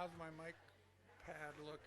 How's my mic pad look?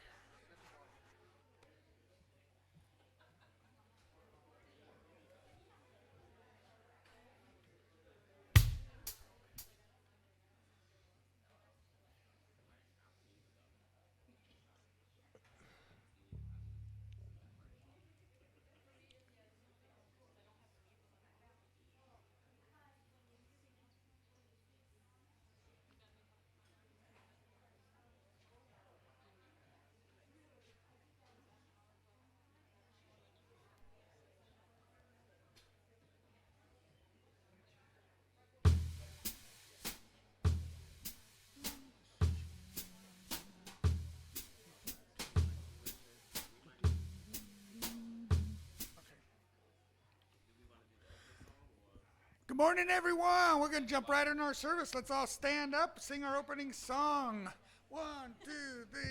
Good morning, everyone. We're going to jump right into our service. Let's all stand up, sing our opening song. 1, 2, 3,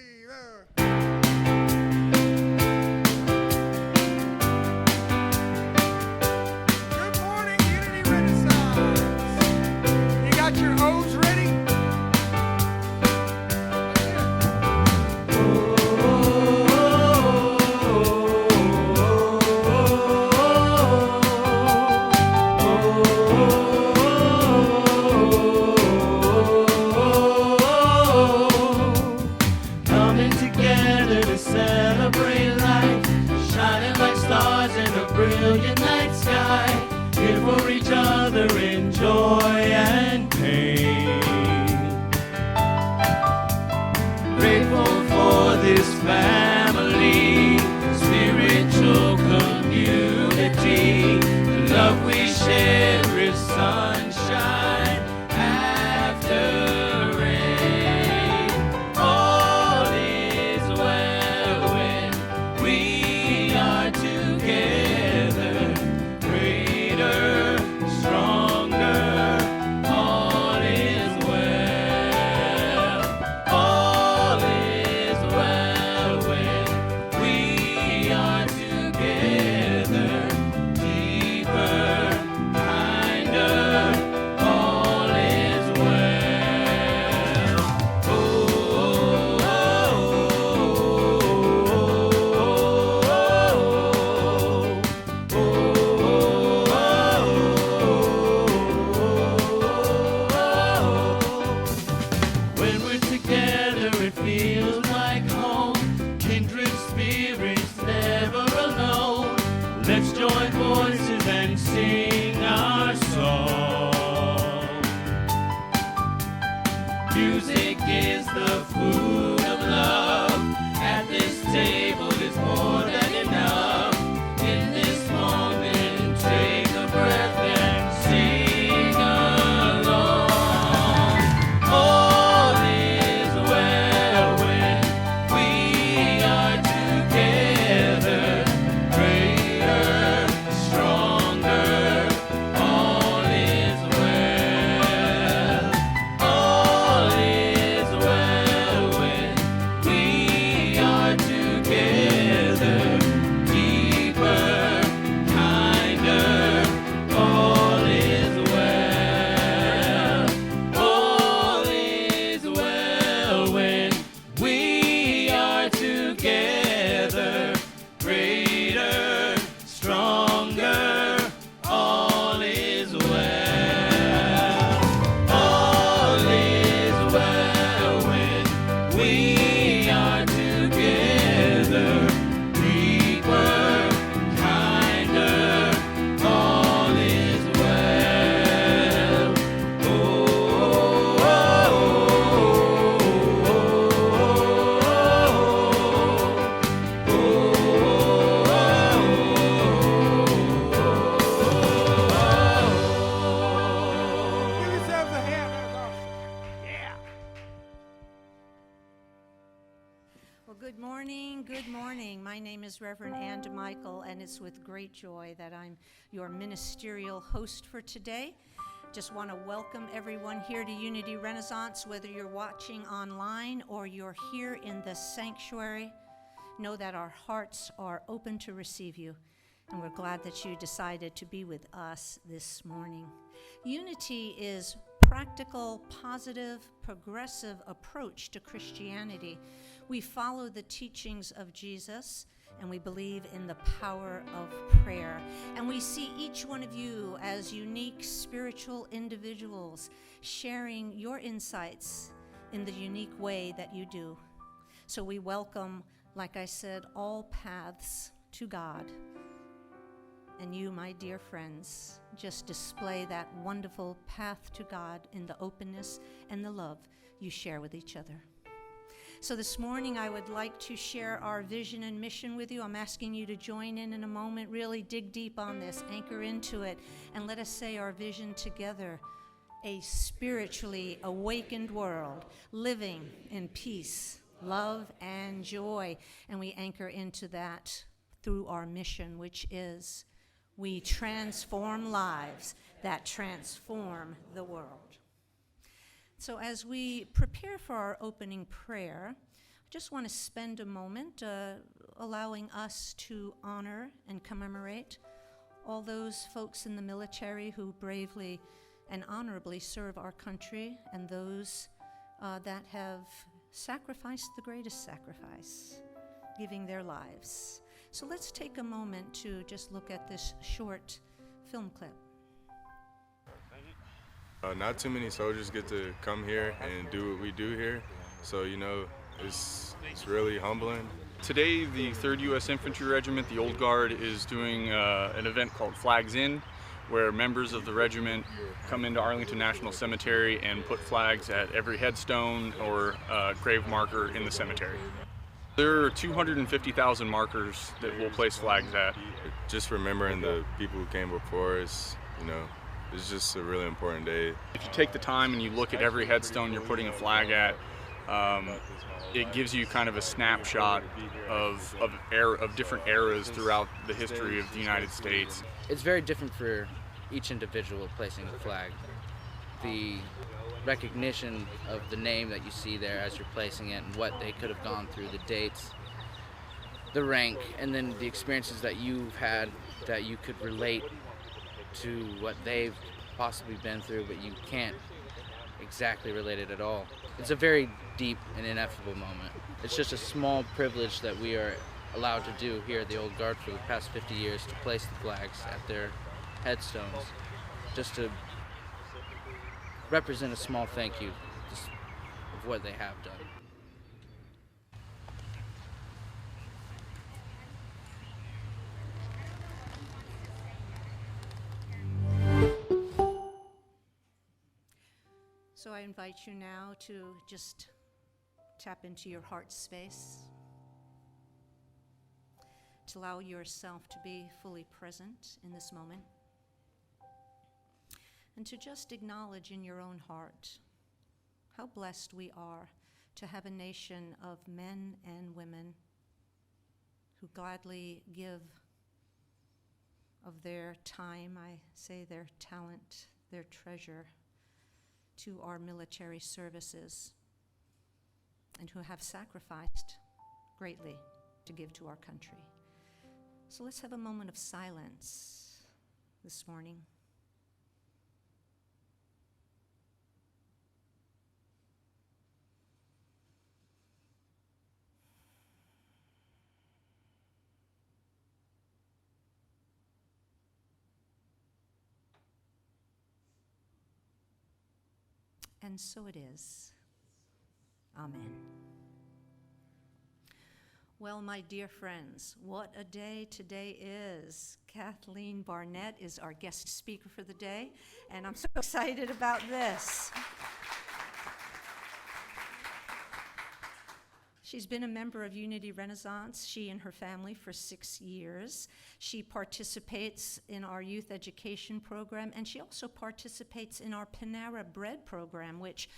Good morning, Unity Renaissance. You got your O's ready? Brilliant night sky, here for each other in joy and pain. Grateful for this family, spiritual community. The love we share is sunshine after rain. All is well when we are together. It's with great joy that I'm your ministerial host for today. Just want to welcome everyone here to Unity Renaissance, whether you're watching online or you're here in the sanctuary. Know that our hearts are open to receive you, and we're glad that you decided to be with us this morning. Unity is practical, positive, progressive approach to Christianity. We follow the teachings of Jesus, and we believe in the power of prayer. And we see each one of you as unique spiritual individuals, sharing your insights in the unique way that you do. So we welcome, like I said, all paths to God. And you, my dear friends, just display that wonderful path to God in the openness and the love you share with each other. So this morning I would like to share our vision and mission with you. I'm asking you to join in a moment, really dig deep on this, anchor into it, and let us say our vision together. A spiritually awakened world, living in peace, love, and joy. And we anchor into that through our mission, which is we transform lives that transform the world. So as we prepare for our opening prayer, I just want to spend a moment allowing us to honor and commemorate all those folks in the military who bravely and honorably serve our country, and those that have sacrificed the greatest sacrifice, giving their lives. So let's take a moment to just look at this short film clip. Not too many soldiers get to come here and do what we do here, so it's really humbling. Today, the 3rd U.S. Infantry Regiment, the Old Guard, is doing an event called Flags In, where members of the regiment come into Arlington National Cemetery and put flags at every headstone or grave marker in the cemetery. There are 250,000 markers that we'll place flags at. Just remembering the people who came before us, it's just a really important day. If you take the time and you look at every headstone you're putting a flag at, it gives you kind of a snapshot of different eras throughout the history of the United States. It's very different for each individual placing a flag. The recognition of the name that you see there as you're placing it and what they could have gone through, the dates, the rank, and then the experiences that you've had that you could relate to what they've possibly been through, but you can't exactly relate it at all. It's a very deep and ineffable moment. It's just a small privilege that we are allowed to do here at the Old Guard for the past 50 years, to place the flags at their headstones, just to represent a small thank you of what they have done. So I invite you now to just tap into your heart space, to allow yourself to be fully present in this moment, and to just acknowledge in your own heart how blessed we are to have a nation of men and women who gladly give of their time, I say their talent, their treasure, to our military services, and who have sacrificed greatly to give to our country. So let's have a moment of silence this morning. And so it is. Amen. Well, my dear friends, what a day today is. Kathleen Barnett is our guest speaker for the day, and I'm so excited about this. She's been a member of Unity Renaissance, she and her family, for 6 years. She participates in our youth education program, and she also participates in our Panera Bread program, which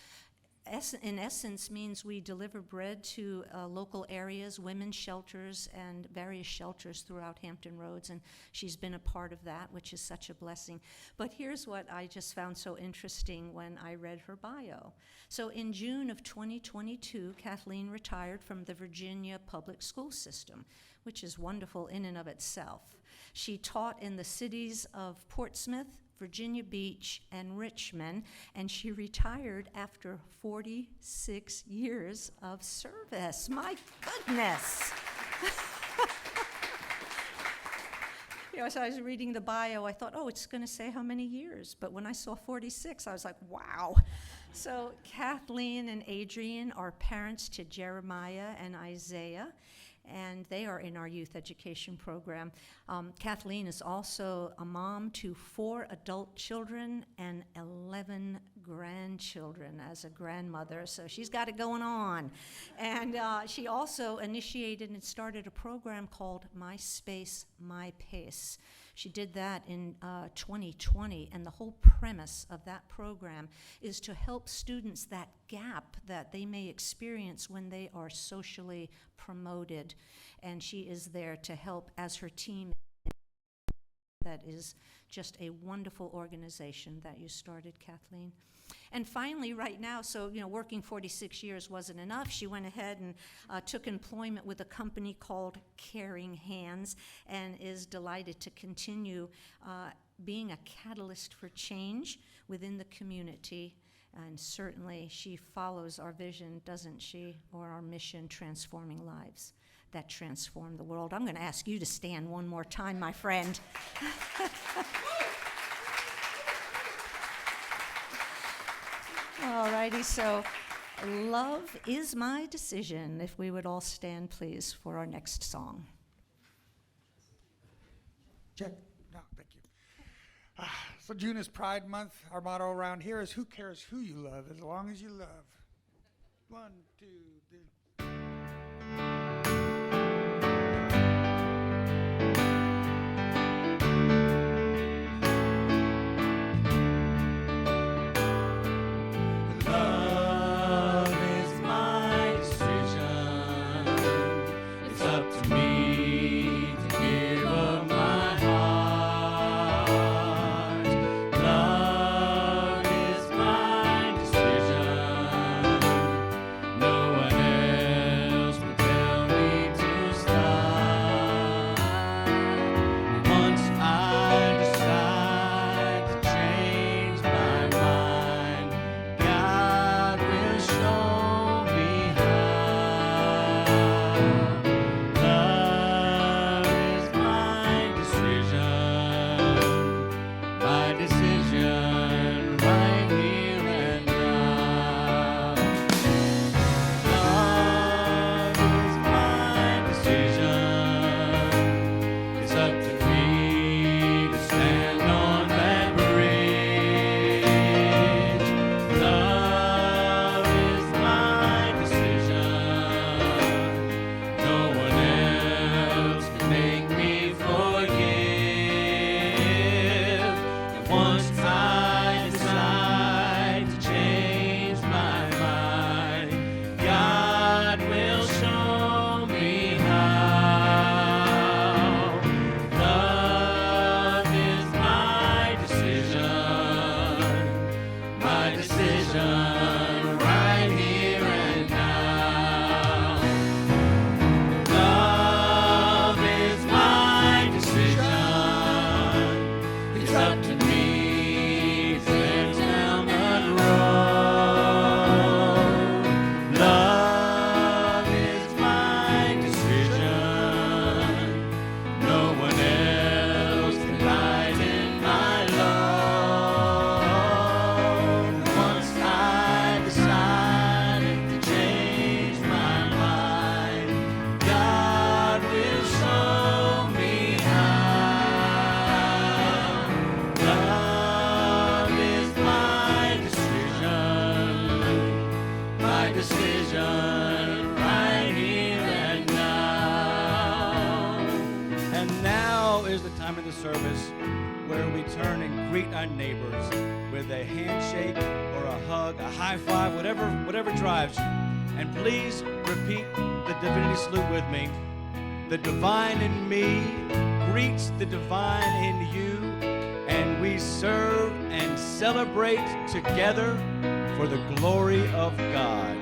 in essence means we deliver bread to local areas, women's shelters, and various shelters throughout Hampton Roads, and she's been a part of that, which is such a blessing. But here's what I just found so interesting when I read her bio. So in June of 2022, Kathleen retired from the Virginia public school system, which is wonderful in and of itself. She taught in the cities of Portsmouth, Virginia Beach, and Richmond, and she retired after 46 years of service. My goodness. So I was reading the bio, I thought, oh, it's going to say how many years. But when I saw 46, I was like, wow. So Kathleen and Adrian are parents to Jeremiah and Isaiah, and they are in our youth education program. Kathleen is also a mom to 4 adult children and 11 grandchildren as a grandmother, so she's got it going on. And she also initiated and started a program called My Space, My Pace. She did that in 2020, and the whole premise of that program is to help students that gap that they may experience when they are socially promoted. And she is there to help as her team. That is just a wonderful organization that you started, Kathleen. And finally, right now, so, working 46 years wasn't enough. She went ahead and took employment with a company called Caring Hands and is delighted to continue being a catalyst for change within the community. And certainly she follows our vision, doesn't she, or our mission, transforming lives that transform the world. I'm going to ask you to stand one more time, my friend. All righty, so love is my decision. If we would all stand, please, for our next song. Check. No, thank you. So June is Pride Month. Our motto around here is, who cares who you love as long as you love. 1, 2, 3. service where we turn and greet our neighbors with a handshake or a hug, a high five, whatever drives you. And please repeat the divinity salute with me. The divine in me greets the divine in you, and we serve and celebrate together for the glory of God.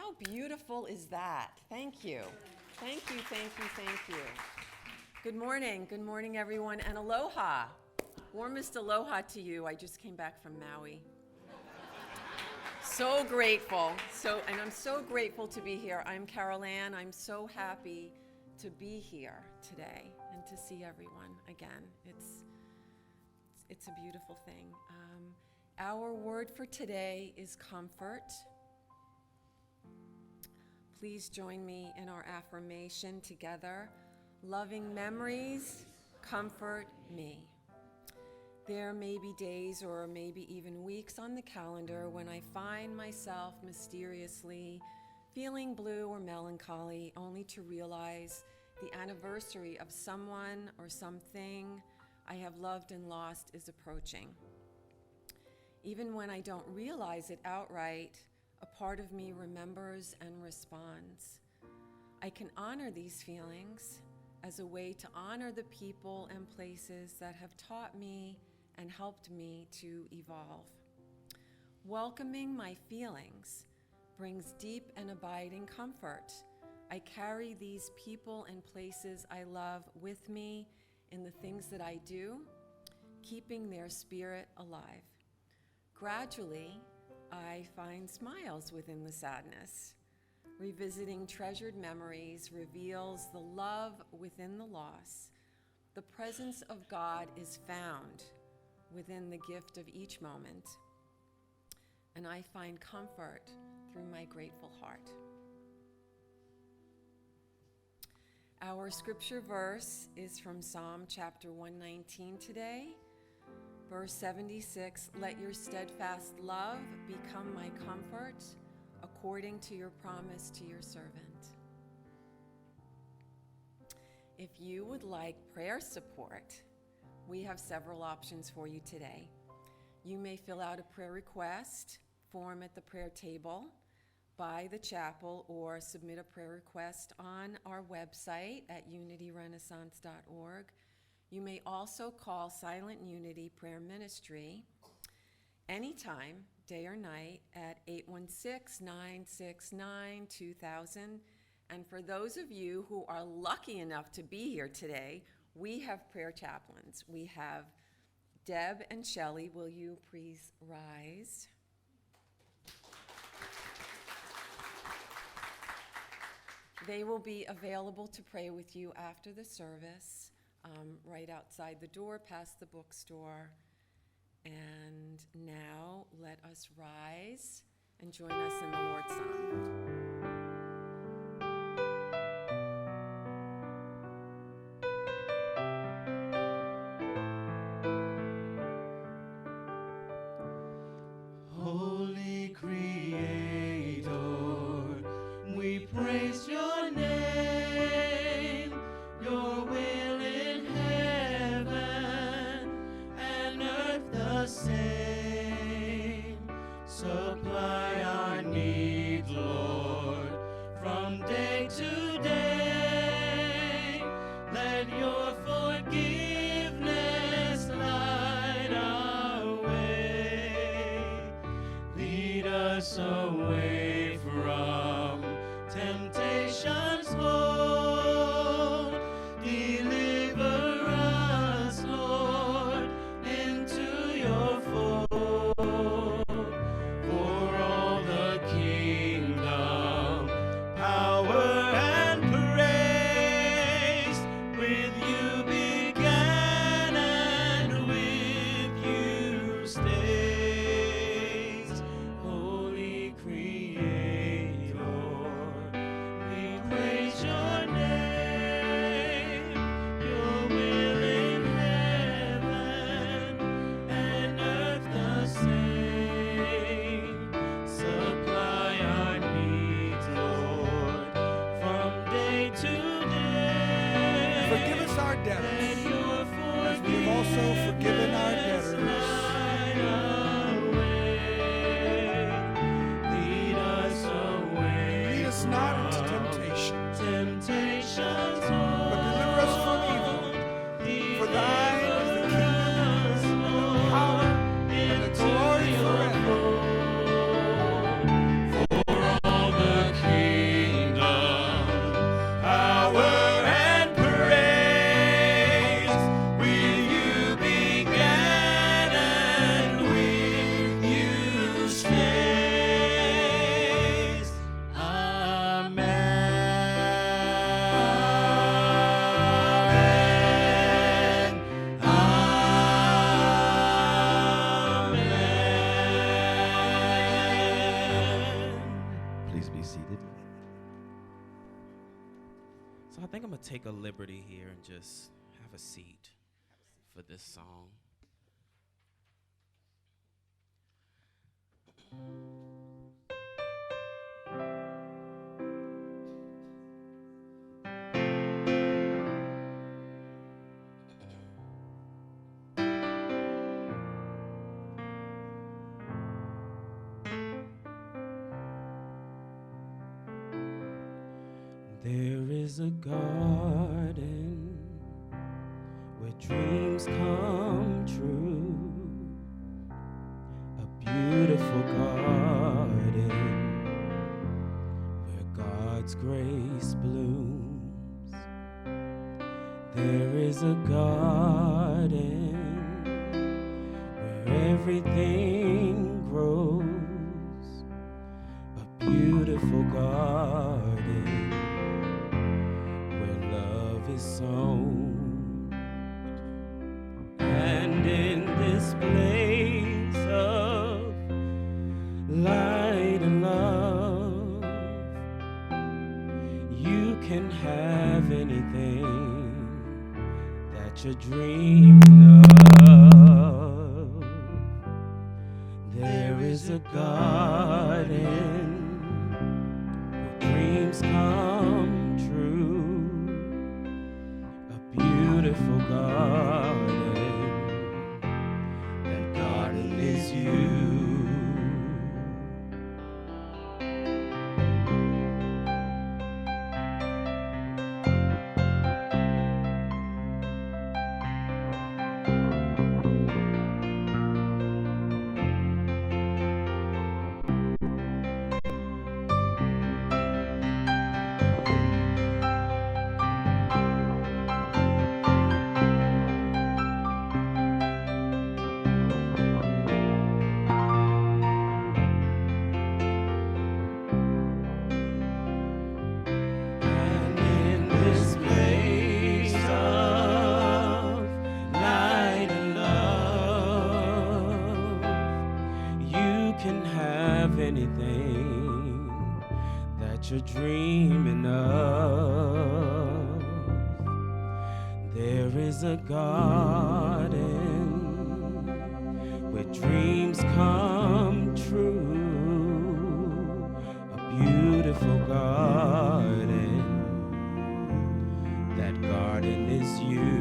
How beautiful is that? Thank you. Thank you, thank you, thank you. Good morning, everyone, and aloha. Warmest aloha to you. I just came back from Maui. So grateful. And I'm so grateful to be here. I'm Carol Ann. I'm so happy to be here today and to see everyone again. It's a beautiful thing. Our word for today is comfort. Please join me in our affirmation together. Loving memories comfort me. There may be days or maybe even weeks on the calendar when I find myself mysteriously feeling blue or melancholy, only to realize the anniversary of someone or something I have loved and lost is approaching. Even when I don't realize it outright, a part of me remembers and responds. I can honor these feelings as a way to honor the people and places that have taught me and helped me to evolve. Welcoming my feelings brings deep and abiding comfort. I carry these people and places I love with me in the things that I do, keeping their spirit alive. Gradually, I find smiles within the sadness. Revisiting treasured memories reveals the love within the loss. The presence of God is found within the gift of each moment, and I find comfort through my grateful heart. Our scripture verse is from Psalm chapter 119 today, verse 76. Let your steadfast love become my comfort, according to your promise to your servant. If you would like prayer support, we have several options for you today. You may fill out a prayer request form at the prayer table by the chapel or submit a prayer request on our website at unityrenaissance.org. You may also call Silent Unity Prayer Ministry anytime, day or night, at 816-969-2000. And for those of you who are lucky enough to be here today, we have prayer chaplains. We have Deb and Shelley. Will you please rise? They will be available to pray with you after the service, right outside the door, past the bookstore. And now let us rise and join us in the Lord's Song. Holy Creator, we praise your name, your will in heaven and earth the same. Supply our needs, Lord, from day to day. Let your forgiveness light our way. Lead us away from temptation's hold. Deliver us, Lord, into your fold. For all the kingdom, power, and praise, with you began and with you stays. Holy Creator, we praise Please be seated. So I think I'm going to take a liberty here and just have a seat for this song. There is a garden where dreams come true, a beautiful garden where God's grace blooms. There is a garden where everything grows, a beautiful garden is sown. And in this place of light and love, you can have anything that you're dreaming of. There is a garden where dreams come true, beautiful garden. That garden is you. You're dreaming of. There is a garden where dreams come true, a beautiful garden. That garden is you.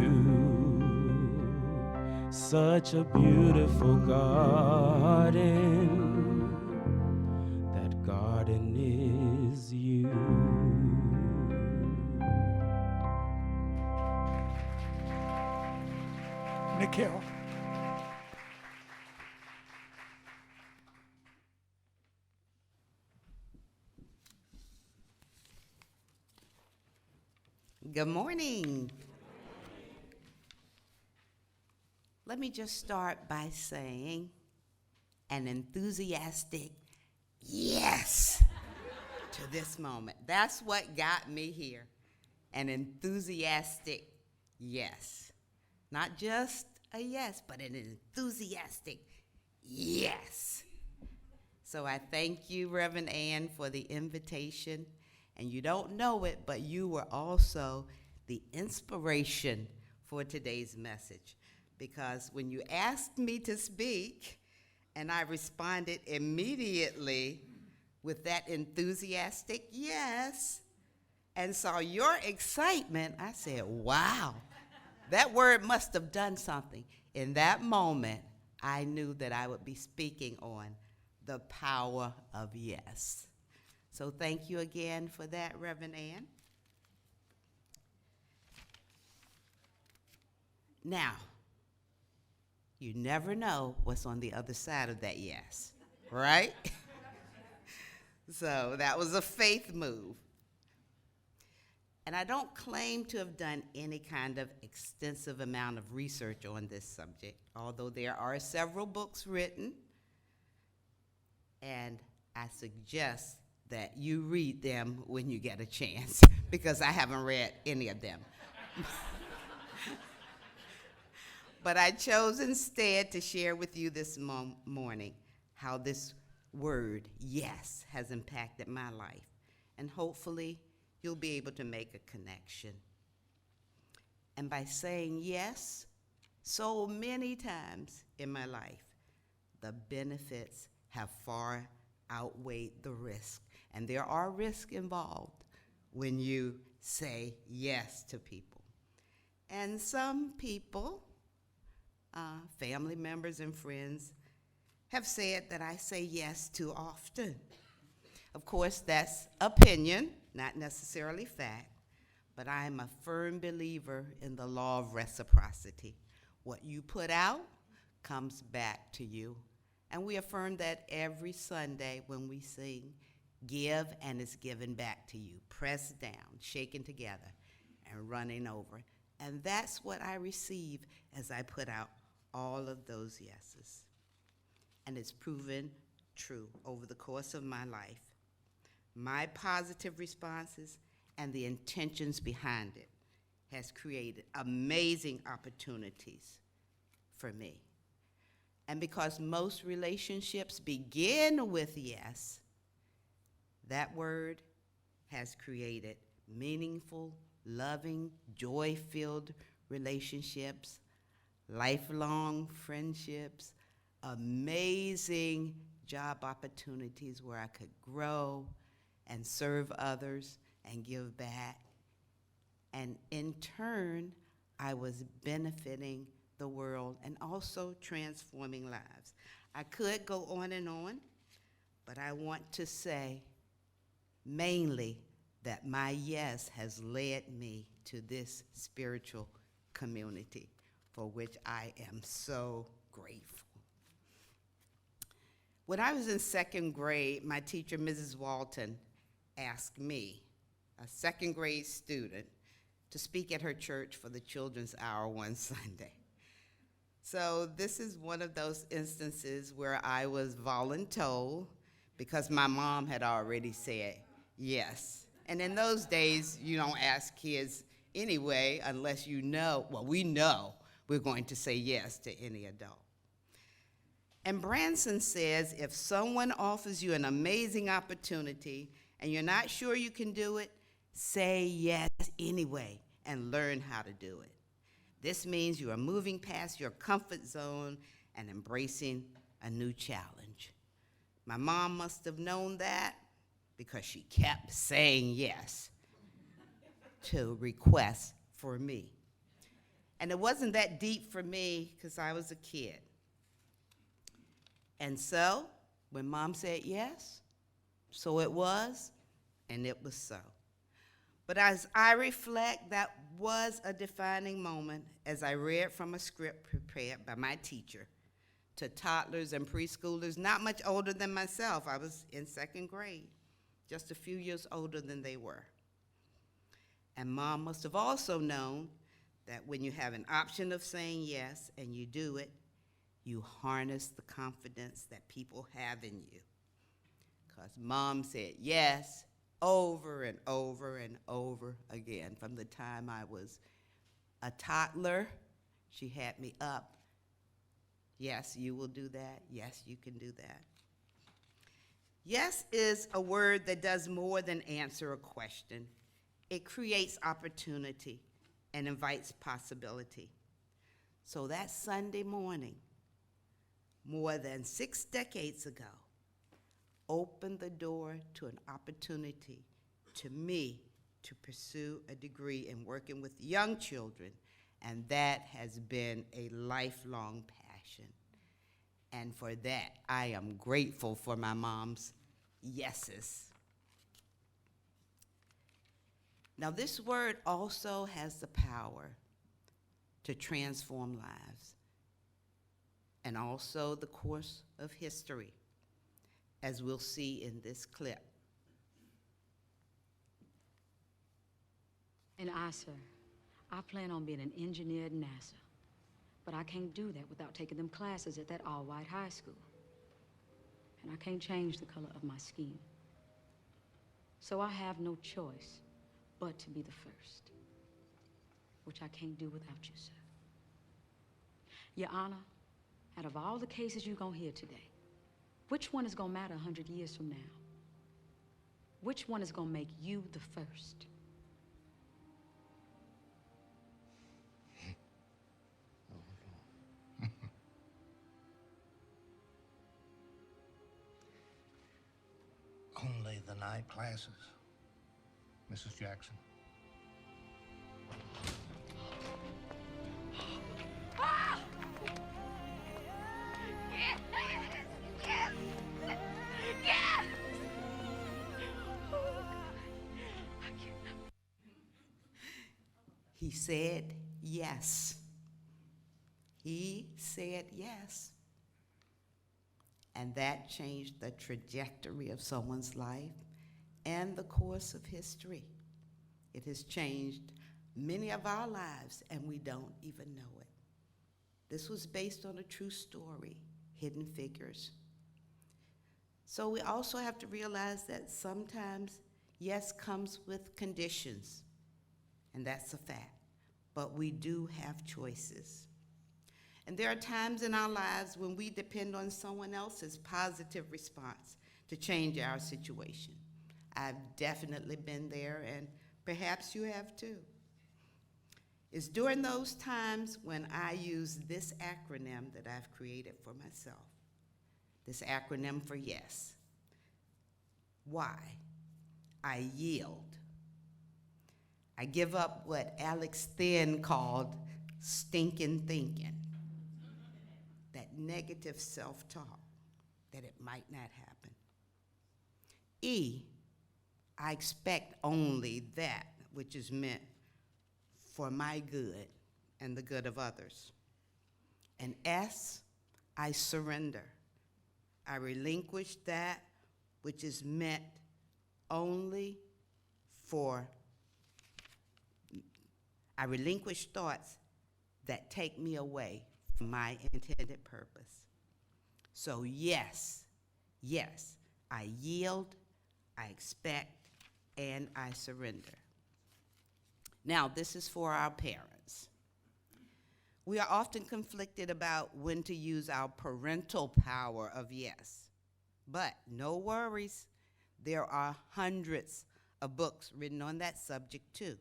Such a beautiful garden. That garden is you. Nikhil. Good morning. Let me just start by saying an enthusiastic yes to this moment. That's what got me here. An enthusiastic yes. Not just a yes, but an enthusiastic yes. So I thank you, Reverend Ann, for the invitation. And you don't know it, but you were also the inspiration for today's message. Because when you asked me to speak, and I responded immediately with that enthusiastic yes, and saw your excitement, I said, wow, that word must have done something. In that moment, I knew that I would be speaking on the power of yes. So thank you again for that, Reverend Ann. Now, you never know what's on the other side of that yes, right? So that was a faith move. And I don't claim to have done any kind of extensive amount of research on this subject, although there are several books written, and I suggest that you read them when you get a chance, because I haven't read any of them. But I chose instead to share with you this morning how this word, yes, has impacted my life. And hopefully, you'll be able to make a connection. And by saying yes so many times in my life, the benefits have far outweighed the risk. And there are risks involved when you say yes to people. And some people, family members and friends, have said that I say yes too often. Of course, that's opinion, not necessarily fact, but I am a firm believer in the law of reciprocity. What you put out comes back to you. And we affirm that every Sunday when we sing, give and it's given back to you, pressed down, shaken together, and running over. And that's what I receive as I put out all of those yeses. And it's proven true over the course of my life. My positive responses and the intentions behind it has created amazing opportunities for me. And because most relationships begin with yes, that word has created meaningful, loving, joy-filled relationships, lifelong friendships, amazing job opportunities where I could grow and serve others and give back. And in turn, I was benefiting the world and also transforming lives. I could go on, but I want to say mainly that my yes has led me to this spiritual community for which I am so grateful. When I was in second grade, my teacher, Mrs. Walton, asked me, a second grade student, to speak at her church for the Children's Hour one Sunday. So this is one of those instances where I was voluntold because my mom had already said yes. And in those days, you don't ask kids anyway unless you know, well, we know we're going to say yes to any adult. And Branson says, if someone offers you an amazing opportunity and you're not sure you can do it, say yes anyway and learn how to do it. This means you are moving past your comfort zone and embracing a new challenge. My mom must have known that because she kept saying yes to requests for me. And it wasn't that deep for me because I was a kid. And so, when Mom said yes, so it was, and it was so. But as I reflect, that was a defining moment as I read from a script prepared by my teacher to toddlers and preschoolers not much older than myself. I was in second grade, just a few years older than they were. And Mom must have also known that when you have an option of saying yes and you do it, you harness the confidence that people have in you. Because Mom said yes over and over and over again. From the time I was a toddler, she had me up. Yes, you will do that. Yes, you can do that. Yes is a word that does more than answer a question. It creates opportunity and invites possibility. So that Sunday morning, more than 6 decades ago, opened the door to an opportunity to me to pursue a degree in working with young children, and that has been a lifelong passion. And for that, I am grateful for my mom's yeses. Now, this word also has the power to transform lives and also the course of history, as we'll see in this clip. And I, sir, I plan on being an engineer at NASA, but I can't do that without taking them classes at that all-white high school. And I can't change the color of my skin. So I have no choice but to be the first, which I can't do without you, sir. Your Honor, out of all the cases you're gonna hear today, Which one is going to matter 100 years from now? Which one is going to make you the first? Only the night classes, Mrs. Jackson. He said yes. He said yes. And that changed the trajectory of someone's life and the course of history. It has changed many of our lives, and we don't even know it. This was based on a true story, Hidden Figures. So we also have to realize that sometimes yes comes with conditions, and that's a fact. But we do have choices. And there are times in our lives when we depend on someone else's positive response to change our situation. I've definitely been there, and perhaps you have too. It's during those times when I use this acronym that I've created for myself. This acronym for yes. Why? I yield. I give up what Alex Thin called stinking thinking. That negative self-talk, that it might not happen. E, I expect only that which is meant for my good and the good of others. And S, I surrender. I relinquish that which is meant only for, I relinquish thoughts that take me away from my intended purpose. So yes, yes, I yield, I expect, and I surrender. Now, this is for our parents. We are often conflicted about when to use our parental power of yes. But no worries, there are hundreds of books written on that subject too.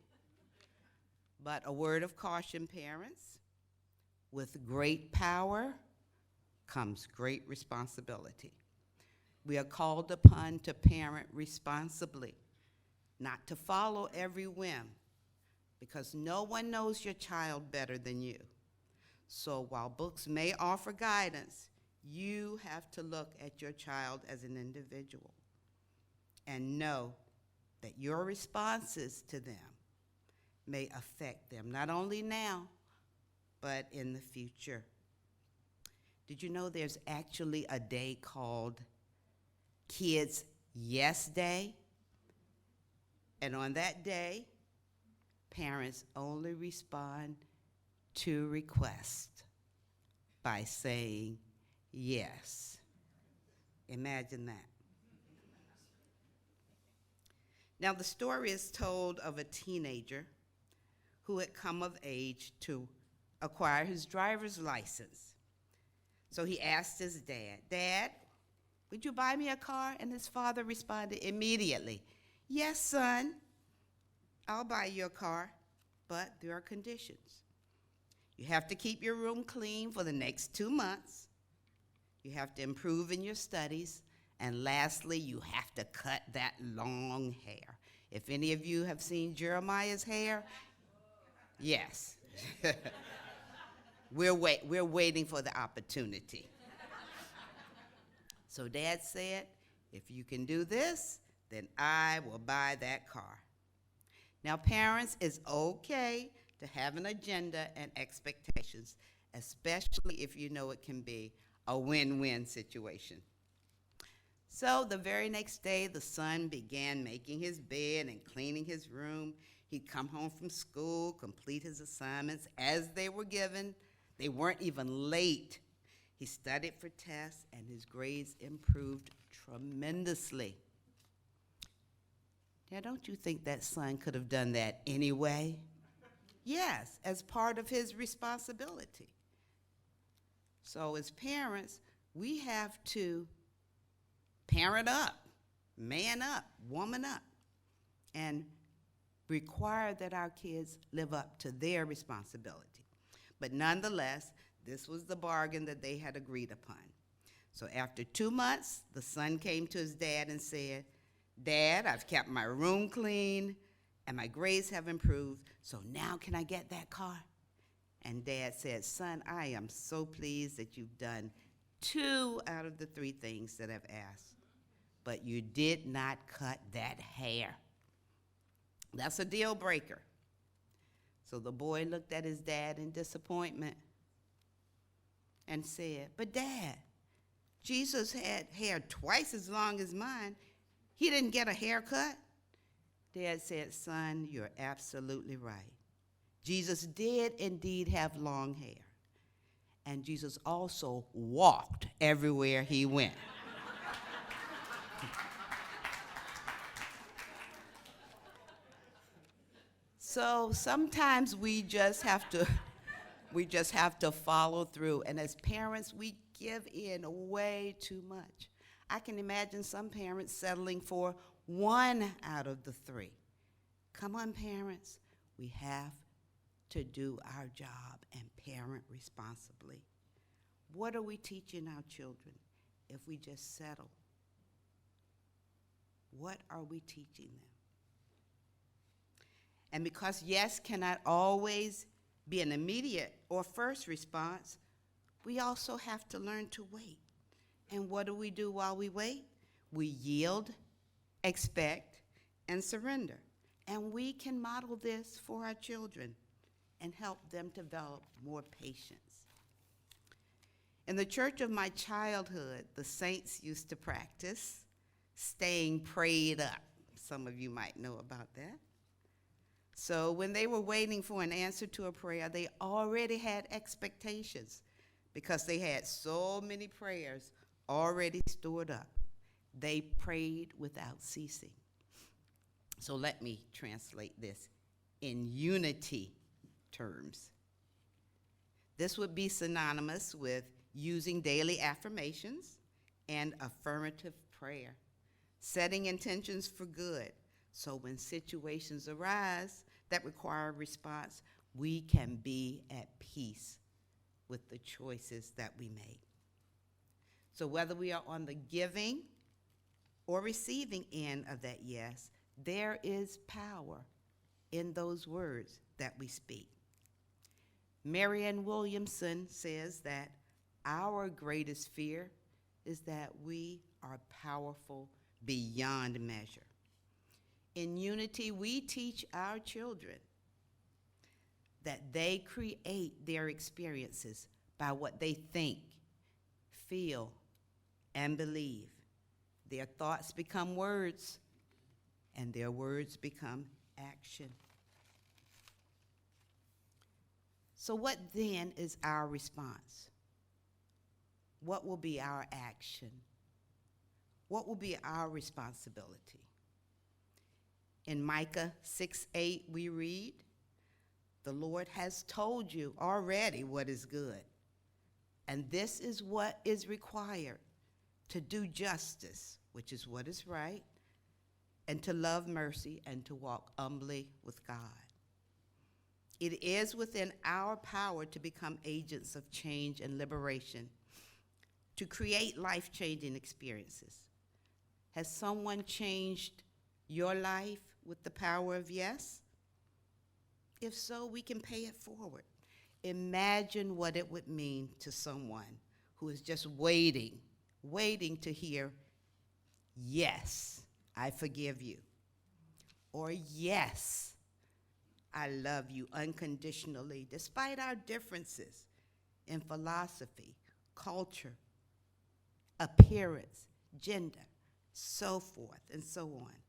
But a word of caution, parents, with great power comes great responsibility. We are called upon to parent responsibly, not to follow every whim, because no one knows your child better than you. So while books may offer guidance, you have to look at your child as an individual and know that your responses to them may affect them, not only now, but in the future. Did you know there's actually a day called Kids Yes Day? And on that day, parents only respond to requests by saying yes. Imagine that. Now, the story is told of a teenager who had come of age to acquire his driver's license. So he asked his dad, "Dad, would you buy me a car?" And his father responded immediately, "Yes, son, I'll buy you a car, but there are conditions. You have to keep your room clean for the next 2 months. You have to improve in your studies. And lastly, you have to cut that long hair." If any of you have seen Jeremiah's hair, yes. We're waiting for the opportunity. So Dad said, "If you can do this, then I will buy that car." Now, parents, it's okay to have an agenda and expectations, especially if you know it can be a win-win situation. So the very next day, the son began making his bed and cleaning his room. He'd come home from school, complete his assignments as they were given. They weren't even late. He studied for tests, and his grades improved tremendously. Now, don't you think that son could have done that anyway? Yes, as part of his responsibility. So as parents, we have to parent up, man up, woman up, and require that our kids live up to their responsibility. But nonetheless, this was the bargain that they had agreed upon. So after 2 months, the son came to his dad and said, "Dad, I've kept my room clean and my grades have improved, so now can I get that car?" And Dad said, "Son, I am so pleased that you've done 2 out of the 3 things that I've asked, but you did not cut that hair. That's a deal breaker." So the boy looked at his dad in disappointment and said, "But Dad, Jesus had hair twice as long as mine. He didn't get a haircut." Dad said, "Son, you're absolutely right. Jesus did indeed have long hair. And Jesus also walked everywhere he went." So sometimes we just have to follow through. And as parents, we give in way too much. I can imagine some parents settling for 1 out of the 3. Come on, parents. We have to do our job and parent responsibly. What are we teaching our children if we just settle? What are we teaching them? And because yes cannot always be an immediate or first response, we also have to learn to wait. And what do we do while we wait? We yield, expect, and surrender. And we can model this for our children and help them develop more patience. In the church of my childhood, the saints used to practice staying prayed up. Some of you might know about that. So when they were waiting for an answer to a prayer, they already had expectations because they had so many prayers already stored up. They prayed without ceasing. So let me translate this in unity terms. This would be synonymous with using daily affirmations and affirmative prayer, setting intentions for good. So when situations arise that require a response, we can be at peace with the choices that we make. So whether we are on the giving or receiving end of that yes, there is power in those words that we speak. Marianne Williamson says that our greatest fear is that we are powerful beyond measure. In unity, we teach our children that they create their experiences by what they think, feel, and believe. Their thoughts become words, and their words become action. So what then is our response? What will be our action? What will be our responsibility? In Micah 6:8, we read, "The Lord has told you already what is good, and this is what is required, to do justice, which is what is right, and to love mercy and to walk humbly with God." It is within our power to become agents of change and liberation, to create life-changing experiences. Has someone changed your life with the power of yes? If so, we can pay it forward. Imagine what it would mean to someone who is just waiting to hear, "Yes, I forgive you," or "Yes, I love you unconditionally," despite our differences in philosophy, culture, appearance, gender, so forth and so on.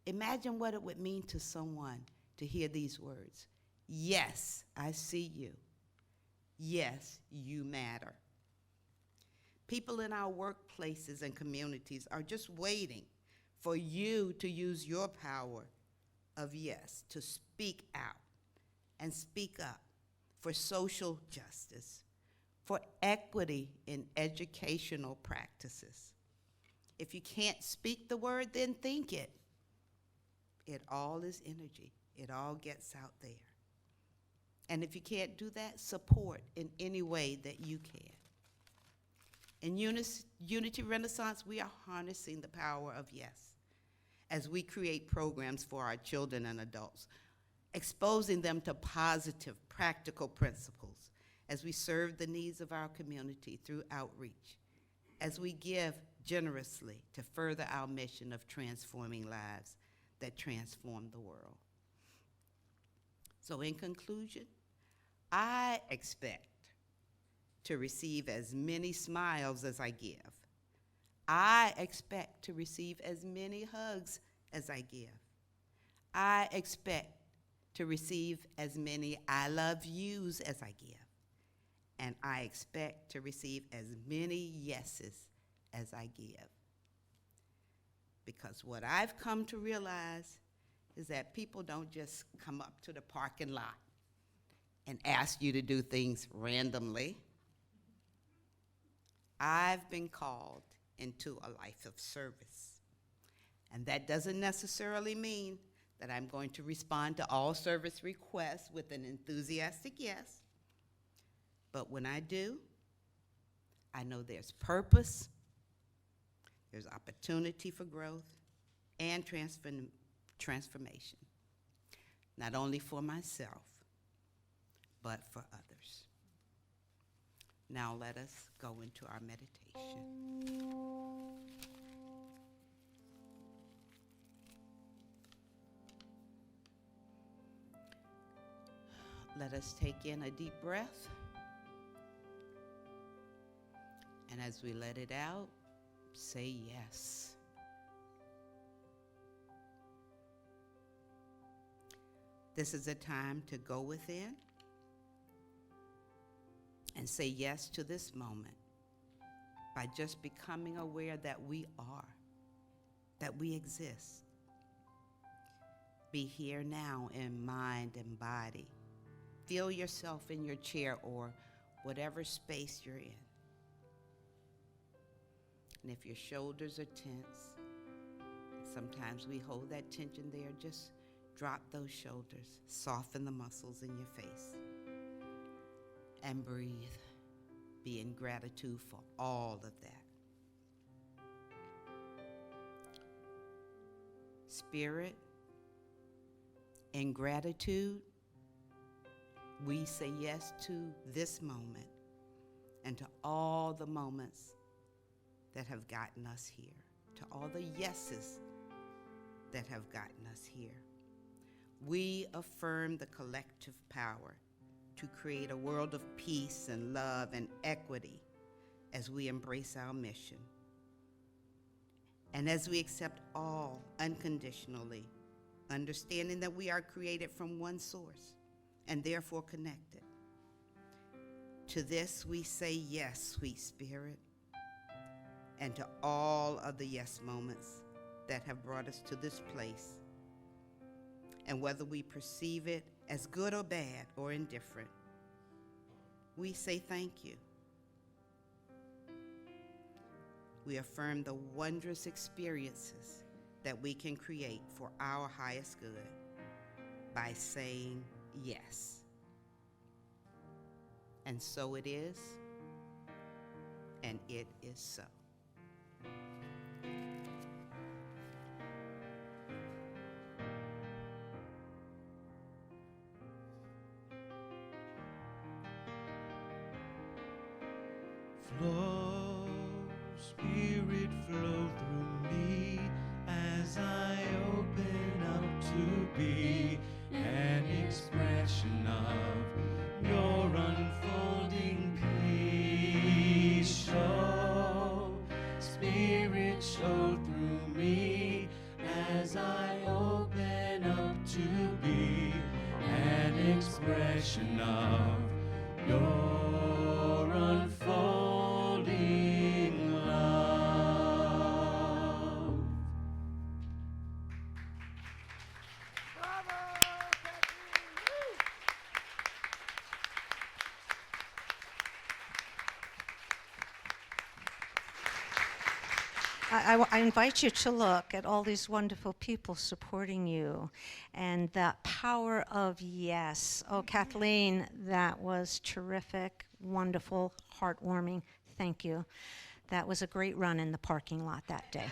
Imagine what it would mean to someone to hear these words: "Yes, I see you. Yes, you matter." People in our workplaces and communities are just waiting for you to use your power of yes to speak out and speak up for social justice, for equity in educational practices, If you can't speak the word, then think it. It all is energy. It all gets out there. And if you can't do that, support in any way that you can. In Unity Renaissance, we are harnessing the power of yes as we create programs for our children and adults, exposing them to positive, practical principles as we serve the needs of our community through outreach, as we give generously to further our mission of transforming lives that transform the world. So in conclusion, I expect to receive as many smiles as I give. I expect to receive as many hugs as I give. I expect to receive as many I love yous as I give. And I expect to receive as many yeses as I give. Because what I've come to realize is that people don't just come up to the parking lot and ask you to do things randomly. I've been called into a life of service. And that doesn't necessarily mean that I'm going to respond to all service requests with an enthusiastic yes. But when I do, I know there's purpose, there's opportunity for growth, and transformation, not only for myself, but for others. Now let us go into our meditation. Let us take in a deep breath. And as we let it out, say yes. This is a time to go within and say yes to this moment by just becoming aware that we are, that we exist. Be here now in mind and body. Feel yourself in your chair or whatever space you're in. And if your shoulders are tense, sometimes we hold that tension there, just drop those shoulders, soften the muscles in your face, and breathe. Be in gratitude for all of that. Spirit, in gratitude, we say yes to this moment and to all the moments that have gotten us here, to all the yeses that have gotten us here. We affirm the collective power to create a world of peace and love and equity as we embrace our mission. And as we accept all unconditionally, understanding that we are created from one source and therefore connected. To this we say yes, sweet spirit, and to all of the yes moments that have brought us to this place. And whether we perceive it as good or bad or indifferent, we say thank you. We affirm the wondrous experiences that we can create for our highest good by saying yes. And so it is, and it is so. Flow, Spirit, flow through me as I open up to be an expression of your unfolding peace. Show, Spirit, show through me as I open up to be an expression of your unfolding love. I invite you to look at all these wonderful people supporting you and the power of yes. Oh, Kathleen, that was terrific, wonderful, heartwarming. Thank you. That was a great run in the parking lot that day.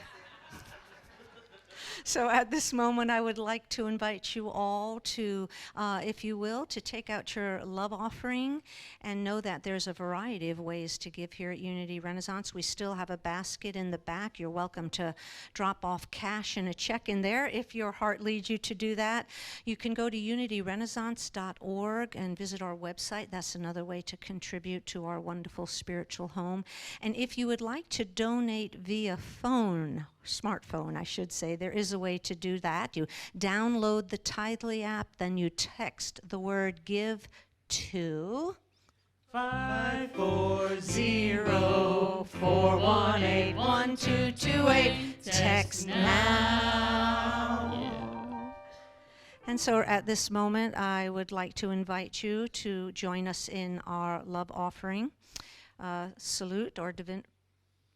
So at this moment, I would like to invite you all to, if you will, to take out your love offering and know that there's a variety of ways to give here at Unity Renaissance. We still have a basket in the back. You're welcome to drop off cash and a check in there if your heart leads you to do that. You can go to unityrenaissance.org and visit our website. That's another way to contribute to our wonderful spiritual home. And if you would like to donate via phone, smartphone, I should say, there is a way to do that. You download the Tithely app, then you text the word give to 540-418-1228. Text now. And so at this moment, I would like to invite you to join us in our love offering. Salute or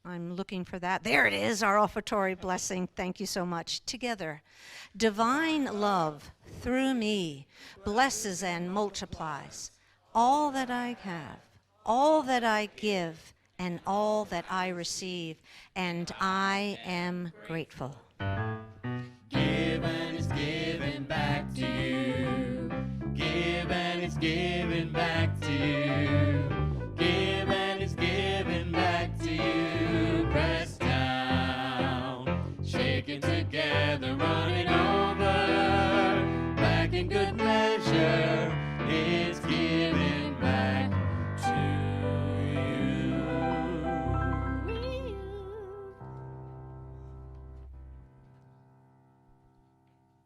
I'm looking for that. There it is, our offertory blessing. Thank you so much. Together. Divine love through me blesses and multiplies all that I have, all that I give, and all that I receive, and I am grateful. Give and it's given back to you. Give and it's given back to you. Give and it's given back to you. Press down, shaking together, running over. Back in good measure, it's given back to you.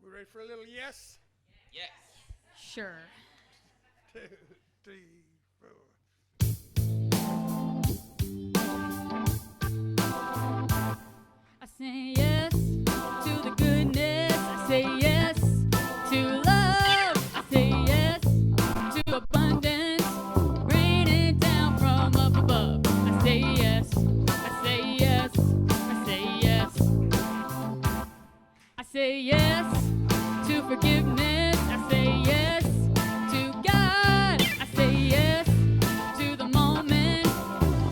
We ready for a little yes? Yes. Sure. 2, 3, 4. I say yes to the goodness. I say yes to love. I say yes to abundance, raining down from up above. I say yes. I say yes. I say yes. I say yes to forgiveness. I say yes to God. I say yes to the moment,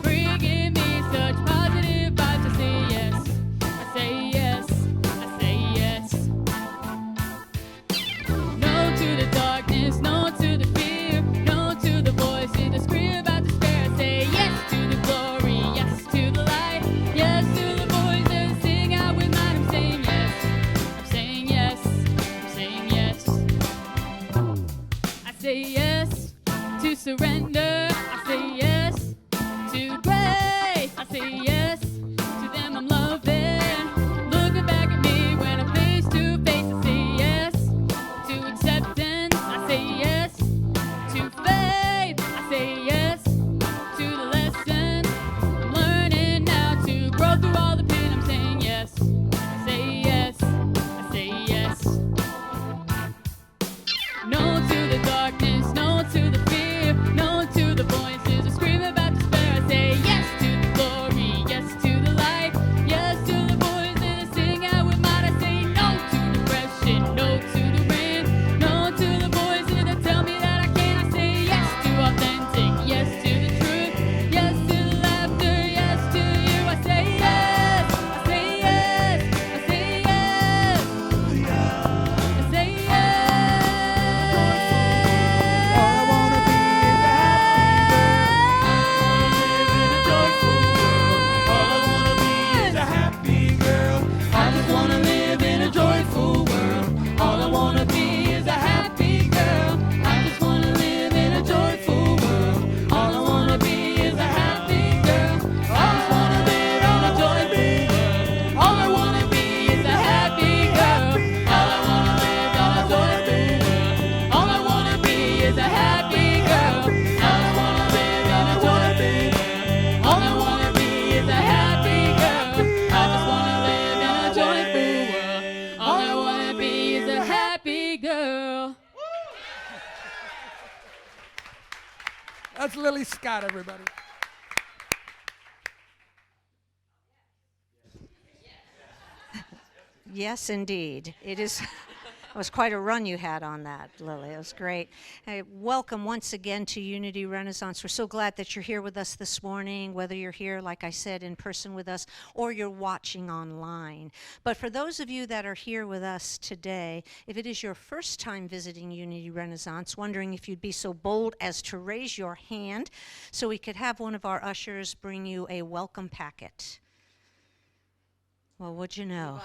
bringing me such positive vibes. I say yes. I say yes. I say yes. No to the darkness, no to the fear, no to the voices that scream about despair. I say yes to the glory, yes to the light, yes to the voices that sing out with mine. I'm saying yes. I'm saying yes. I'm saying yes. I say yes to surrender. I say yes to grace. I say yes to them I'm loving. Looking back at me when I'm face to face. I say yes to acceptance. I say yes to faith. I say yes to the lesson I'm learning now to grow through all the pain. I'm saying yes. I say yes. I say yes. No to the darkness, no to the fear, no to the voices that scream about despair. I say yes to the glory, yes to the light, yes to the voices that sing out with mine. I say no to depression, no to the rain, no to the voices that tell me that I can't. I say yes to authentic, yes to the truth, yes to the laughter, yes to you. I say yes, I say yes, I say yes, I say yes. All I wanna be is a happy girl. I just wanna live in a joyful world. All I wanna be is a happy girl. I just wanna live in a joyful world. All I wanna be is a happy girl. All I wanna live in a joyful world. All I wanna be is a happy girl. I just wanna live in a joyful world. All I wanna be is a happy girl. I just wanna live in a joyful world. All I wanna be is a happy girl. That's Lily Scott, everybody. Yes, indeed. It is. It was quite a run you had on that, Lily. It was great. Hey, welcome once again to Unity Renaissance. We're so glad that you're here with us this morning, whether you're here, like I said, in person with us, or you're watching online. But for those of you that are here with us today, if it is your first time visiting Unity Renaissance, wondering if you'd be so bold as to raise your hand so we could have one of our ushers bring you a welcome packet. Well, what'd you know?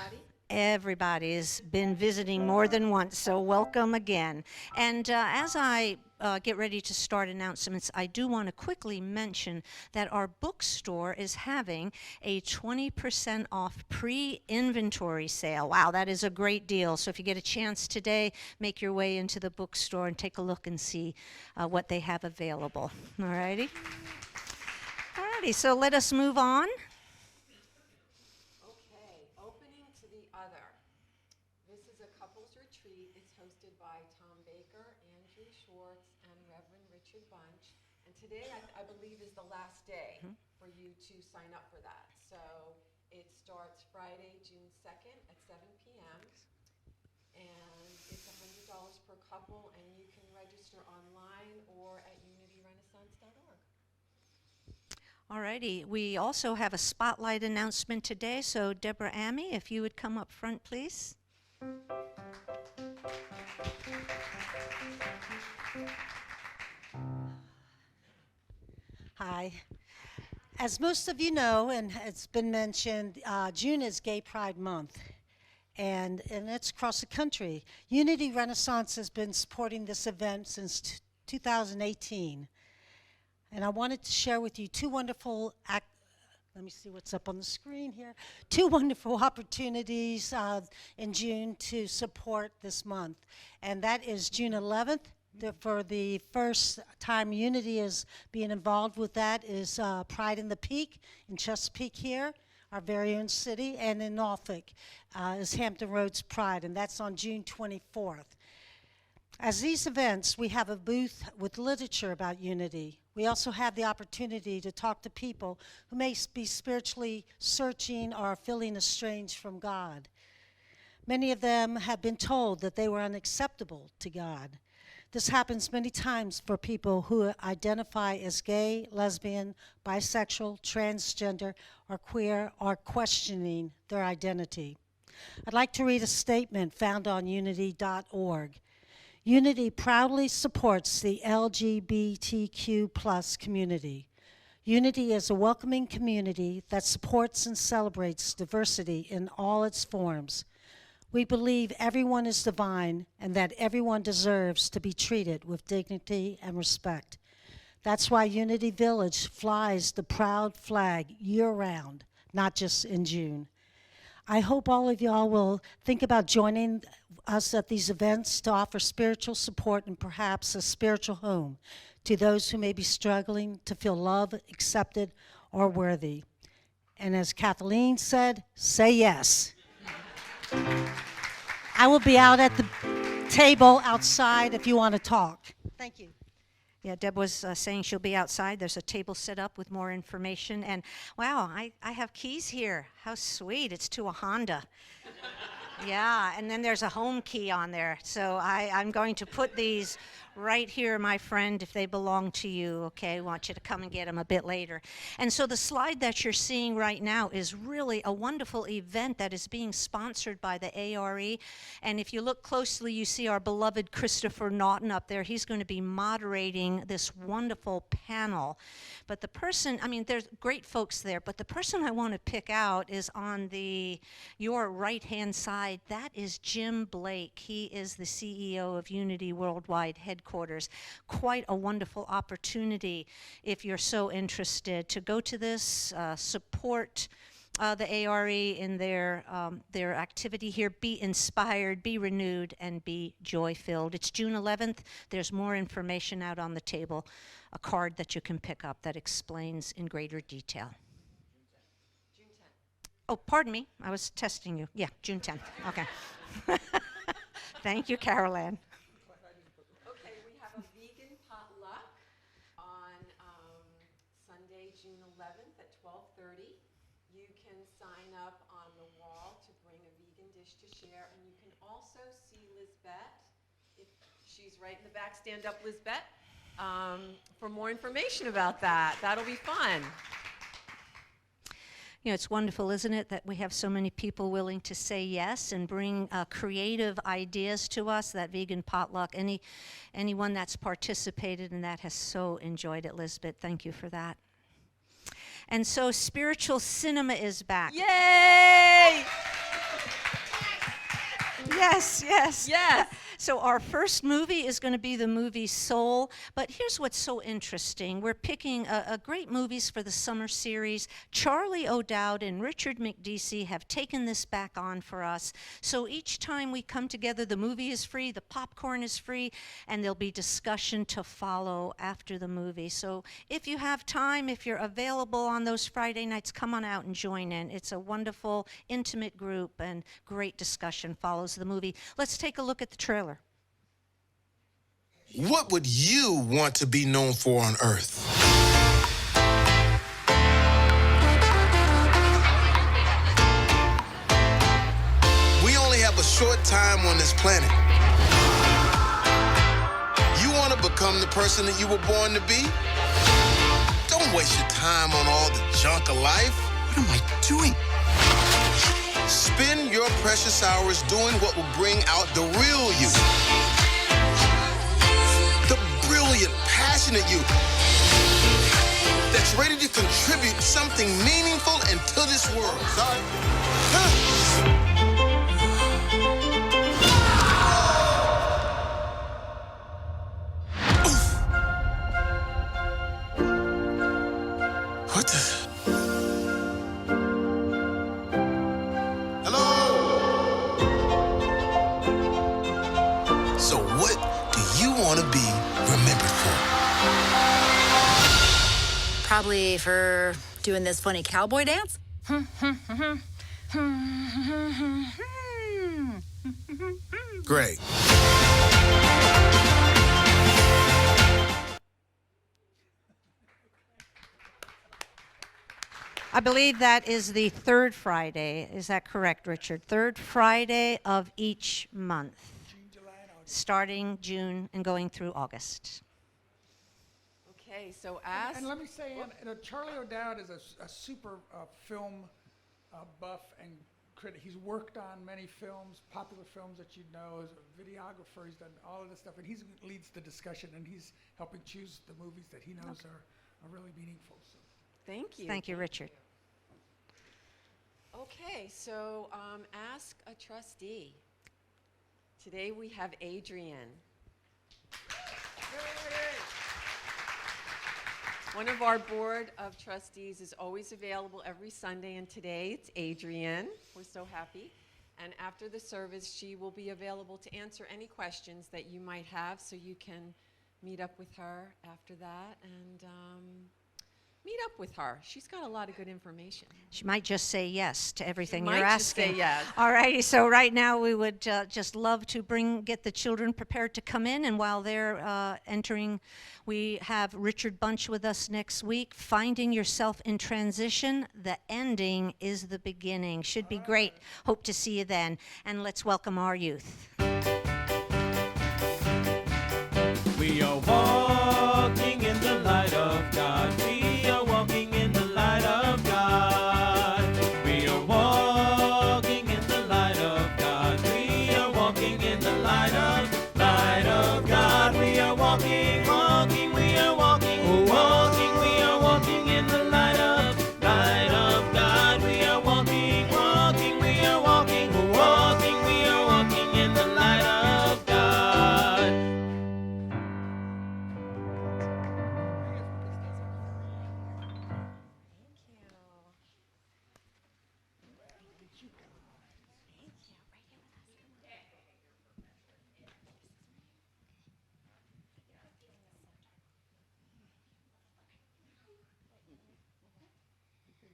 Everybody has been visiting more than once, so welcome again. And as I get ready to start announcements, I do want to quickly mention that our bookstore is having a 20% off pre-inventory sale. Wow, that is a great deal. So if you get a chance today, make your way into the bookstore and take a look and see what they have available. All righty? All righty, so let us move on. Today, I believe, is the last day for you to sign up for that. So it starts Friday, June 2nd at 7 p.m. And it's $100 per couple, and you can register online or at unityrenaissance.org. All righty. We also have a spotlight announcement today. So Deborah Amy, if you would come up front, please. Hi. As most of you know, and it's been mentioned, June is Gay Pride Month, and it's across the country. Unity Renaissance has been supporting this event since 2018, and I wanted to share with you two wonderful let me see what's up on the screen here. Two wonderful opportunities in June to support this month, and that is June 11th. For the first time Unity is being involved with that is Pride in the Peak in Chesapeake here, our very own city, and in Norfolk is Hampton Roads Pride, and that's on June 24th. As these events, we have a booth with literature about unity. We also have the opportunity to talk to people who may be spiritually searching or feeling estranged from God. Many of them have been told that they were unacceptable to God. This happens many times for people who identify as gay, lesbian, bisexual, transgender, or queer, or questioning their identity. I'd like to read a statement found on unity.org. Unity proudly supports the LGBTQ+ community. Unity is a welcoming community that supports and celebrates diversity in all its forms. We believe everyone is divine and that everyone deserves to be treated with dignity and respect. That's why Unity Village flies the proud flag year-round, not just in June. I hope all of y'all will think about joining us at these events to offer spiritual support and perhaps a spiritual home to those who may be struggling to feel loved, accepted, or worthy. And as Kathleen said, say yes. I will be out at the table outside if you want to talk. Thank you. Yeah, Deb was saying she'll be outside. There's a table set up with more information. And wow, I have keys here. How sweet. It's to a Honda. Yeah, and then there's a home key on there. So I'm going to put these right here, my friend, if they belong to you, okay? I want you to come and get them a bit later. And so the slide that you're seeing right now is really a wonderful event that is being sponsored by the ARE. And if you look closely, you see our beloved Christopher Naughton up there. He's going to be moderating this wonderful panel. But the person, I mean, there's great folks there, but the person I want to pick out is on your right-hand side. That is Jim Blake. He is the CEO of Unity Worldwide Headquarters. Quite a wonderful opportunity if you're so interested to go to this, support the ARE in their activity here. Be inspired, be renewed, and be joy-filled. It's June 11th. There's more information out on the table, a card that you can pick up that explains in greater detail. June 10th. Oh, pardon me. I was testing you. Yeah, June 10th. Okay. Thank you, Carol Ann. Okay, we have a vegan potluck on Sunday, June 11th at 12:30. You can sign up on the wall to bring a vegan dish to also see Lizbeth. If she's right in the back, stand up, Lizbeth, for more information about that. That'll be fun. You know, it's wonderful, isn't it, that we have so many people willing to say yes and bring creative ideas to us. That vegan potluck, anyone that's participated in that has so enjoyed it, Lisbeth. Thank you for that. And so spiritual cinema is back. Yay! Yes, yes. Yes. So our first movie is going to be the movie Soul. But here's what's so interesting. We're picking great movies for the summer series. Charlie O'Dowd and Richard McDeesey have taken this back on for us. So each time we come together, the movie is free, the popcorn is free, and there'll be discussion to follow after the movie. So if you have time, if you're available on those Friday nights, come on out and join in. It's a wonderful, intimate group, and great discussion follows the movie. Let's take a look at the trailer. What would you want to be known for on Earth? We only have a short time on this planet. You want to become the person that you were born to be? Don't waste your time on all the junk of life. What am I doing? Spend your precious hours doing what will bring out the real you. The brilliant, passionate you that's ready to contribute something meaningful into this world. Sorry. What the? So what do you want to be remembered for? Probably for doing this funny cowboy dance. Great. I believe that is the third Friday. Is that correct, Richard? Third Friday of each month. Starting June and going through August. Okay, so ask. And let me say, Charlie O'Dowd is a super film buff and critic. He's worked on many films, popular films that you know. As a videographer, he's done all of this stuff, and he leads the discussion, and he's helping choose the movies that he knows are really meaningful. So. Thank you. Thank you, Richard. Okay, so ask a trustee. Today we have Adrian. One of our board of trustees is always available every Sunday, and today it's Adrian. We're so happy. And after the service, she will be available to answer any questions that you might have, so you can meet up with her after that and meet up with her. She's got a lot of good information. She might just say yes to everything She you're might just asking. say yes. All righty, so right now we would just love to get the children prepared to come in, and while they're entering, we have Richard Bunch with us next week. Finding Yourself in Transition, the ending is the beginning. Should be great. Hope to see you then. And let's welcome our youth. We are walking in the light of God. We are walking in the light of God. We are walking in the light of God. We are walking in the light of God. We are walking, walking, we are walking, walking, we are walking in the light of God. We are walking, walking, we are walking, walking, we are walking in the light of God.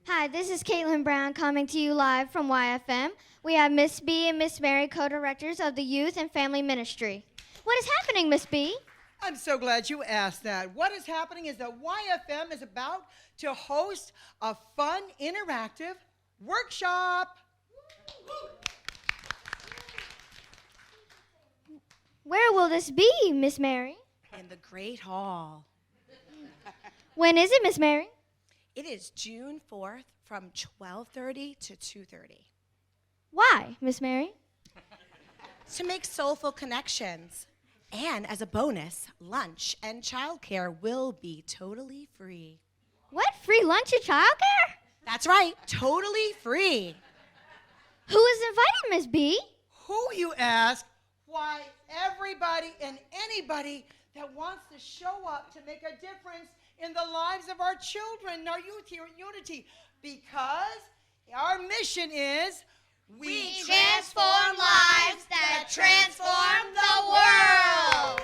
Hi, this is Caitlin Brown coming to you live from YFM. We have Miss B and Miss Mary, co-directors of the Youth and Family Ministry. What is happening, Miss B? I'm so glad you asked that. What is happening is that YFM is about to host a fun, interactive workshop. will this be, Miss Mary? In the Great Hall. When is it, Miss Mary? It is June 4th from 12:30 to 2:30. Why, Miss Mary? To make soulful connections. And as a bonus, lunch and childcare will be totally free. What? Free lunch and childcare? That's right, totally free. Who is invited, Miss B? Who, you ask? Why, everybody and anybody that wants to show up to make a difference in the lives of our children and our youth here at Unity. Because our mission is we transform lives that transform the world.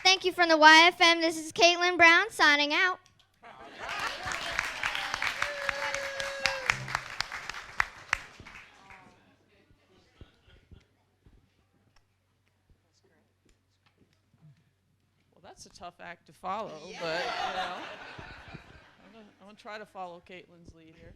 Thank you from the YFM. This is Caitlin Brown signing out. Well, that's a tough act to follow, but I'm going to try to follow Caitlin's lead here.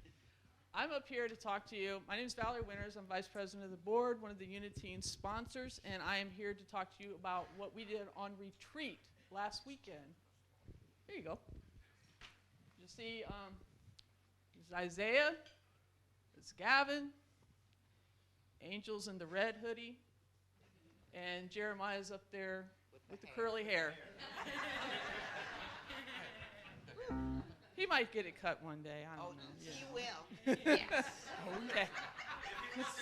I'm up here to talk to you. My name is Valerie Winters. I'm vice president of the board, one of the Uniteens sponsors, and I am here to talk to you about what we did on retreat last weekend. Here you go. You see, this is Isaiah, this is Gavin, Angel's in the red hoodie, and Jeremiah's up there with the curly hair. He might get it cut one day. I don't know. Yeah. He will. Yes. Okay.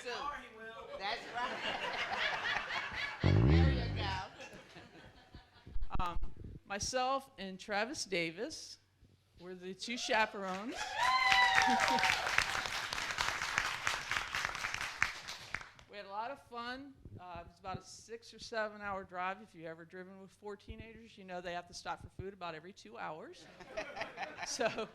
So, that's right. There you go. Myself and Travis Davis were the two chaperones. We had a lot of fun. It was about a 6 or 7 hour drive. If you've ever driven with 4 teenagers, you know they have to stop for food about every 2 hours. So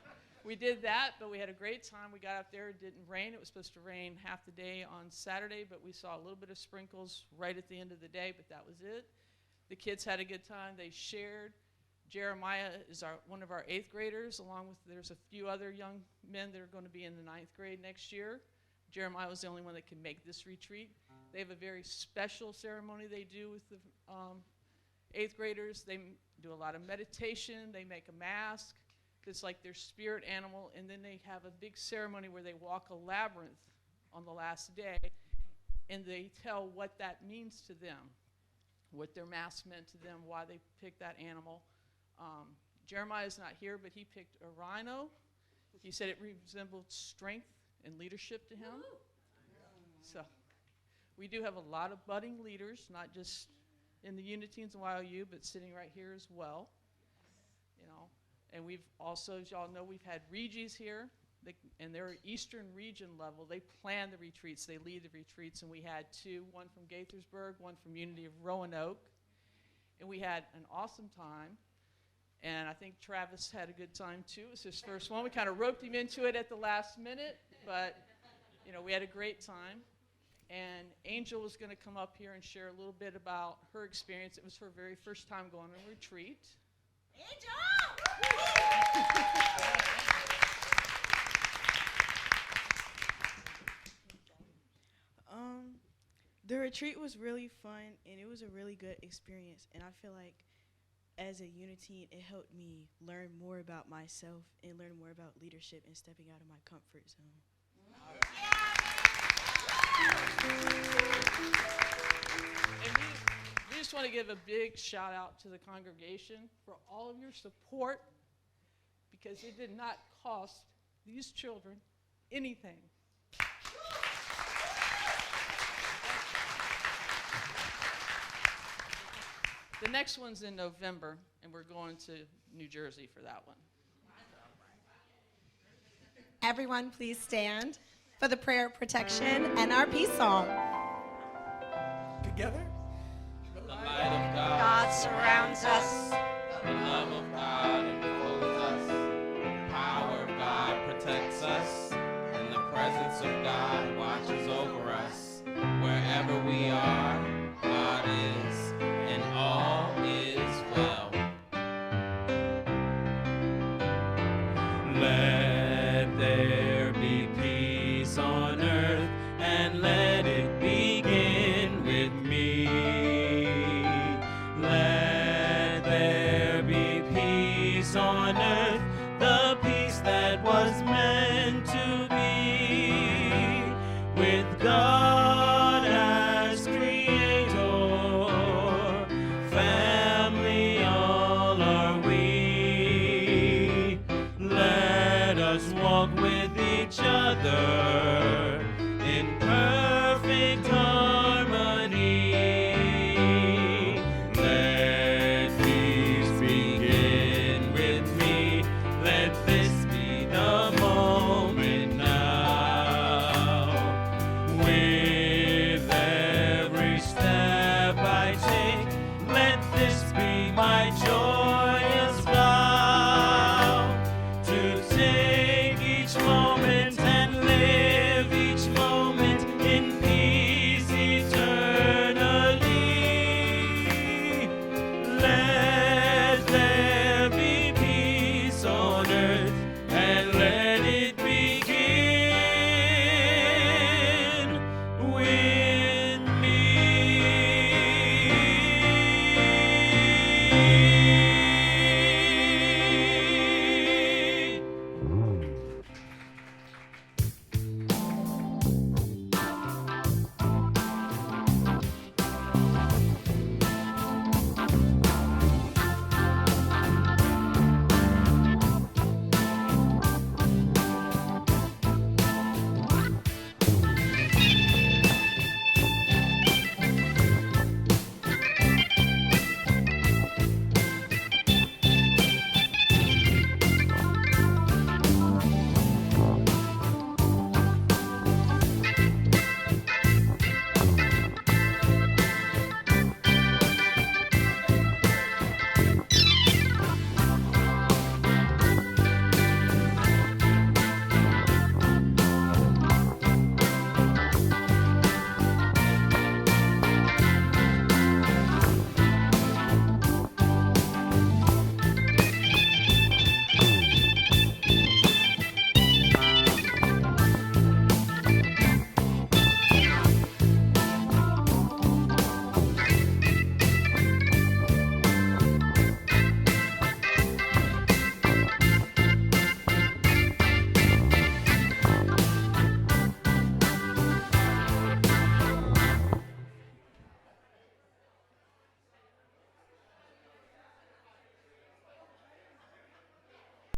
we did that, but we had a great time. We got up there. It didn't rain. It was supposed to rain half the day on Saturday, but we saw a little bit of sprinkles right at the end of the day, but that was it. The kids had a good time. They shared. Jeremiah is one of our 8th graders, along with there's a few other young men that are going to be in the 9th grade next year. Jeremiah was the only one that can make this retreat. They have a very special ceremony they do with the 8th graders. They do a lot of meditation. They make a mask that's like their spirit animal, and then they have a big ceremony where they walk a labyrinth on the last day, and they tell what that means to them, what their mask meant to them, why they picked that animal. Jeremiah's not here, but he picked a rhino. He said it resembled strength and leadership to him. So we do have a lot of budding leaders, not just in the Uniteens and YOU, but sitting right here as well. You know, and we've also, as y'all know, we've had Regis here, and they're Eastern region level. They plan the retreats, they lead the retreats, and we had 2, one from Gaithersburg, one from Unity of Roanoke, and we had an awesome time. And I think Travis had a good time too. It was his first one. We kind of roped him into it at the last minute, but you know, we had a great time. And Angel was going to come up here and share a little bit about her experience. It was her very first time going on a retreat. The retreat was really fun, and it was a really good experience. And I feel like as a Uniteen, it helped me learn more about myself and learn more about leadership and stepping out of my comfort zone. And we just want to give a big shout out to the congregation for all of your support, because it did not cost these children anything. The next one's in November, and we're going to New Jersey for that one. Everyone, please stand for the prayer of protection and our peace song. Together? The light of God surrounds us. The love of God enfolds us. The power of God protects us. And the presence of God watches over us. Wherever we are,